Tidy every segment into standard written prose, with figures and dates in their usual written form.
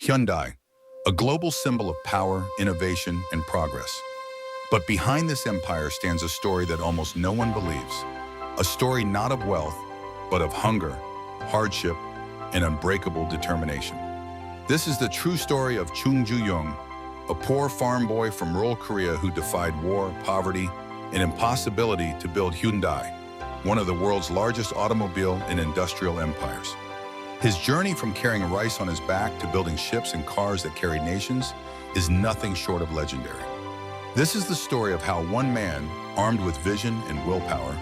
Hyundai, a global symbol of power, innovation, and progress. But behind this empire stands a story that almost no one believes. A story not of wealth, but of hunger, hardship, and unbreakable determination. This is the true story of Chung Ju-Yung, a poor farm boy from rural Korea who defied war, poverty, and impossibility to build Hyundai, one of the world's largest automobile and industrial empires. His journey from carrying rice on his back to building ships and cars that carried nations is nothing short of legendary. This is the story of how one man, armed with vision and willpower,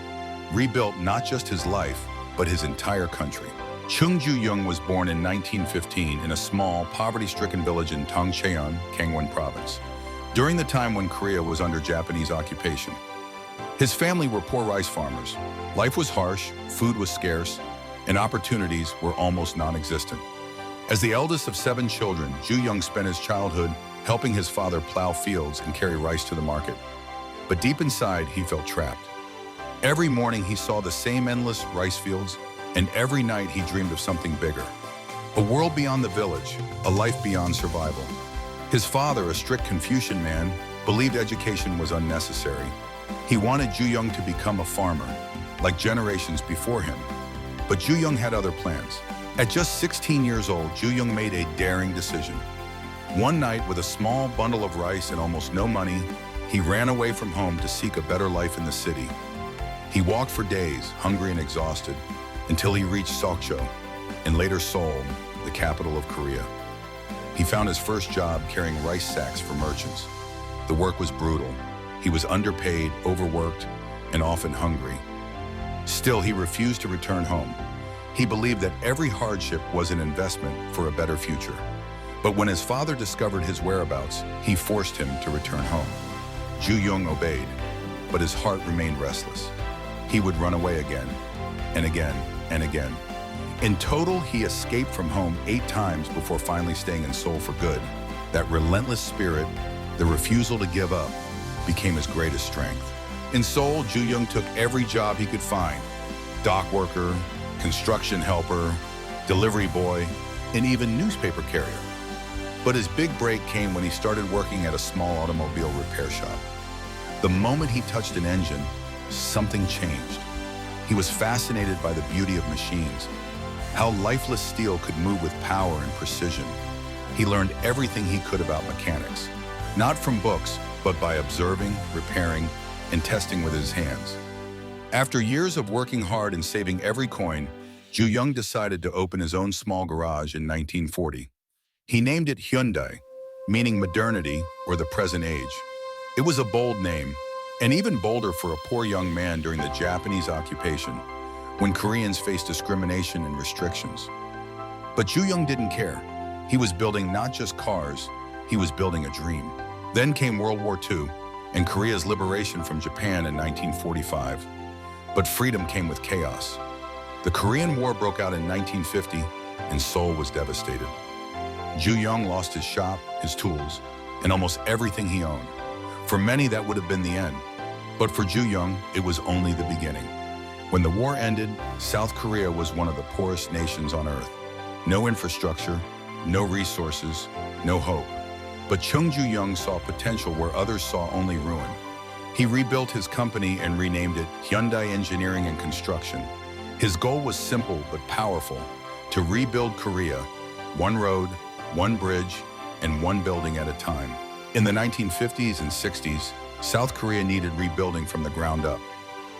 rebuilt not just his life, but his entire country. Chung Ju-Yung was born in 1915 in a small, poverty-stricken village in Tongcheon, Gangwon Province, during the time when Korea was under Japanese occupation. His family were poor rice farmers. Life was harsh, food was scarce, and opportunities were almost non-existent. As the eldest of 7 children, Ju-Yung spent his childhood helping his father plow fields and carry rice to the market. But deep inside, he felt trapped. Every morning he saw the same endless rice fields, and every night he dreamed of something bigger. A world beyond the village, a life beyond survival. His father, a strict Confucian man, believed education was unnecessary. He wanted Ju-Yung to become a farmer, like generations before him. But Ju-Yung had other plans. At just 16 years old, Ju-Yung made a daring decision. One night, with a small bundle of rice and almost no money, he ran away from home to seek a better life in the city. He walked for days, hungry and exhausted, until he reached Sokcho, and later Seoul, the capital of Korea. He found his first job carrying rice sacks for merchants. The work was brutal. He was underpaid, overworked, and often hungry. Still, he refused to return home. He believed that every hardship was an investment for a better future. But when his father discovered his whereabouts, he forced him to return home. Ju-Yung obeyed, but his heart remained restless. He would run away again, and again, and again. In total, he escaped from home 8 times before finally staying in Seoul for good. That relentless spirit, the refusal to give up, became his greatest strength. In Seoul, Ju-Yung took every job he could find: dock worker, construction helper, delivery boy, and even newspaper carrier. But his big break came when he started working at a small automobile repair shop. The moment he touched an engine, something changed. He was fascinated by the beauty of machines, how lifeless steel could move with power and precision. He learned everything he could about mechanics, not from books, but by observing, repairing, and testing with his hands. After years of working hard and saving every coin, Ju-Yung decided to open his own small garage in 1940. He named it Hyundai, meaning modernity or the present age. It was a bold name, and even bolder for a poor young man during the Japanese occupation, when Koreans faced discrimination and restrictions. But Ju-Yung didn't care. He was building not just cars, he was building a dream. Then came World War II, and Korea's liberation from Japan in 1945. But freedom came with chaos. The Korean War broke out in 1950, and Seoul was devastated. Ju-Yung lost his shop, his tools, and almost everything he owned. For many, that would have been the end. But for Ju-Yung, it was only the beginning. When the war ended, South Korea was one of the poorest nations on earth. No infrastructure, no resources, no hope. But Chung Ju-Yung saw potential where others saw only ruin. He rebuilt his company and renamed it Hyundai Engineering and Construction. His goal was simple but powerful: to rebuild Korea, one road, one bridge, and one building at a time. In the 1950s and 60s, South Korea needed rebuilding from the ground up.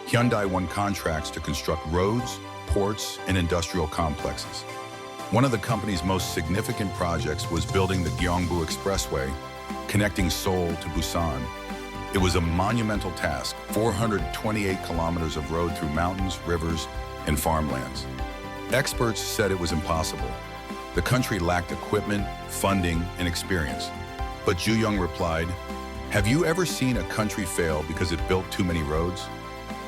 Hyundai won contracts to construct roads, ports, and industrial complexes. One of the company's most significant projects was building the Gyeongbu Expressway, connecting Seoul to Busan. It was a monumental task: 428 kilometers of road through mountains, rivers, and farmlands. Experts said it was impossible. The country lacked equipment, funding, and experience. But Ju-Yung replied, "Have you ever seen a country fail because it built too many roads?"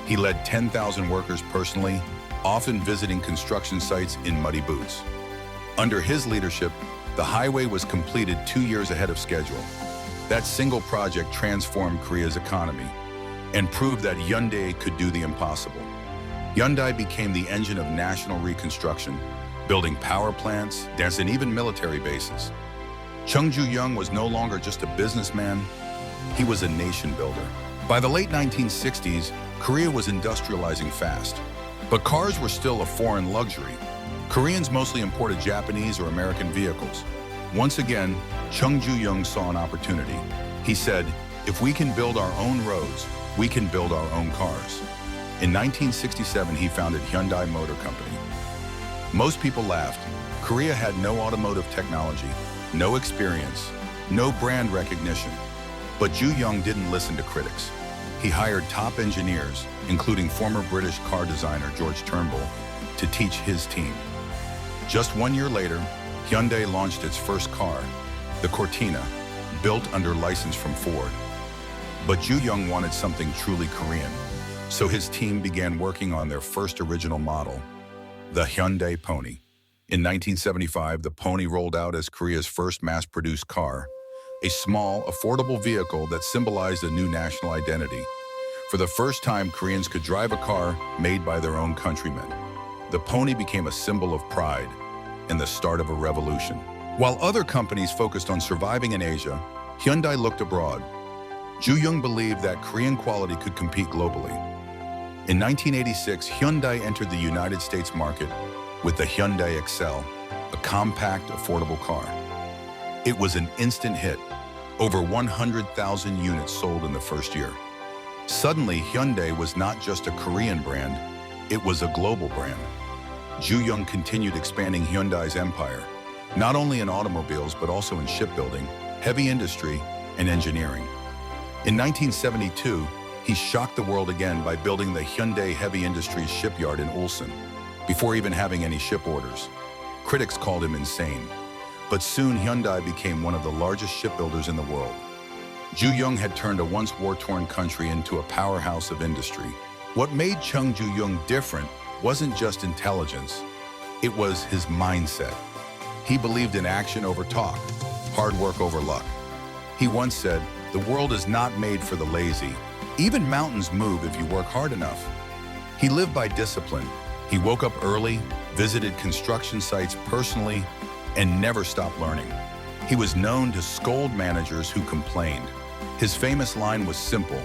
He led 10,000 workers personally, often visiting construction sites in muddy boots. Under his leadership, the highway was completed 2 years ahead of schedule. That single project transformed Korea's economy and proved that Hyundai could do the impossible. Hyundai became the engine of national reconstruction, building power plants, dams, and even military bases. Chung Ju-Yung was no longer just a businessman, he was a nation builder. By the late 1960s, Korea was industrializing fast. But cars were still a foreign luxury. Koreans mostly imported Japanese or American vehicles. Once again, Chung Ju-Yung saw an opportunity. He said, if we can build our own roads, we can build our own cars. In 1967, he founded Hyundai Motor Company. Most people laughed. Korea had no automotive technology, no experience, no brand recognition. But Ju-Yung didn't listen to critics. He hired top engineers, including former British car designer George Turnbull, to teach his team. Just 1 year later, Hyundai launched its first car, the Cortina, built under license from Ford. But Ju-Yung wanted something truly Korean, so his team began working on their first original model, the Hyundai Pony. In 1975, the Pony rolled out as Korea's first mass-produced car, a small, affordable vehicle that symbolized a new national identity. For the first time, Koreans could drive a car made by their own countrymen. The Pony became a symbol of pride and the start of a revolution. While other companies focused on surviving in Asia, Hyundai looked abroad. Ju-Yung believed that Korean quality could compete globally. In 1986, Hyundai entered the United States market with the Hyundai Excel, a compact, affordable car. It was an instant hit. Over 100,000 units sold in the first year. Suddenly, Hyundai was not just a Korean brand, it was a global brand. Ju-Yung continued expanding Hyundai's empire, not only in automobiles but also in shipbuilding, heavy industry, and engineering. In 1972, he shocked the world again by building the Hyundai Heavy Industries shipyard in Ulsan, before even having any ship orders. Critics called him insane. But soon Hyundai became one of the largest shipbuilders in the world. Ju-Yung had turned a once war-torn country into a powerhouse of industry. What made Chung Ju-Yung different wasn't just intelligence, it was his mindset. He believed in action over talk, hard work over luck. He once said, "The world is not made for the lazy. Even mountains move if you work hard enough." He lived by discipline. He woke up early, visited construction sites personally, and never stopped learning. He was known to scold managers who complained. His famous line was simple,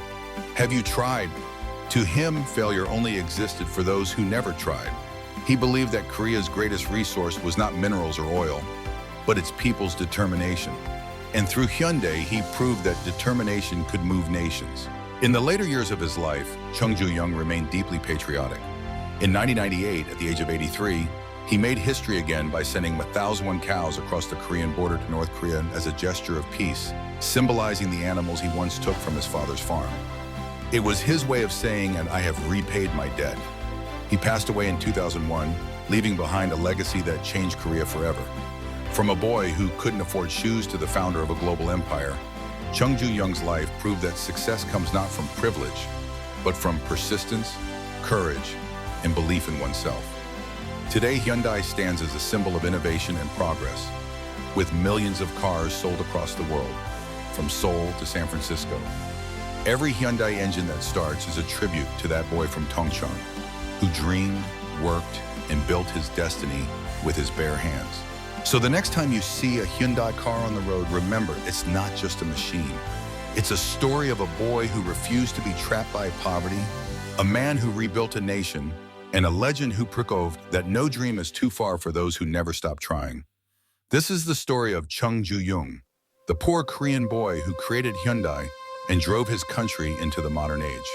"Have you tried?" To him, failure only existed for those who never tried. He believed that Korea's greatest resource was not minerals or oil, but its people's determination. And through Hyundai, he proved that determination could move nations. In the later years of his life, Chung Ju-Yung remained deeply patriotic. In 1998, at the age of 83, he made history again by sending 1,001 cows across the Korean border to North Korea as a gesture of peace, symbolizing the animals he once took from his father's farm. It was his way of saying, "And I have repaid my debt." He passed away in 2001, leaving behind a legacy that changed Korea forever. From a boy who couldn't afford shoes to the founder of a global empire, Chung Ju-Young's life proved that success comes not from privilege, but from persistence, courage, and belief in oneself. Today, Hyundai stands as a symbol of innovation and progress, with millions of cars sold across the world, from Seoul to San Francisco. Every Hyundai engine that starts is a tribute to that boy from Tongchang, who dreamed, worked, and built his destiny with his bare hands. So the next time you see a Hyundai car on the road, remember, it's not just a machine. It's a story of a boy who refused to be trapped by poverty, a man who rebuilt a nation, and a legend who proved that no dream is too far for those who never stop trying. This is the story of Chung Ju-Yung, the poor Korean boy who created Hyundai and drove his country into the modern age.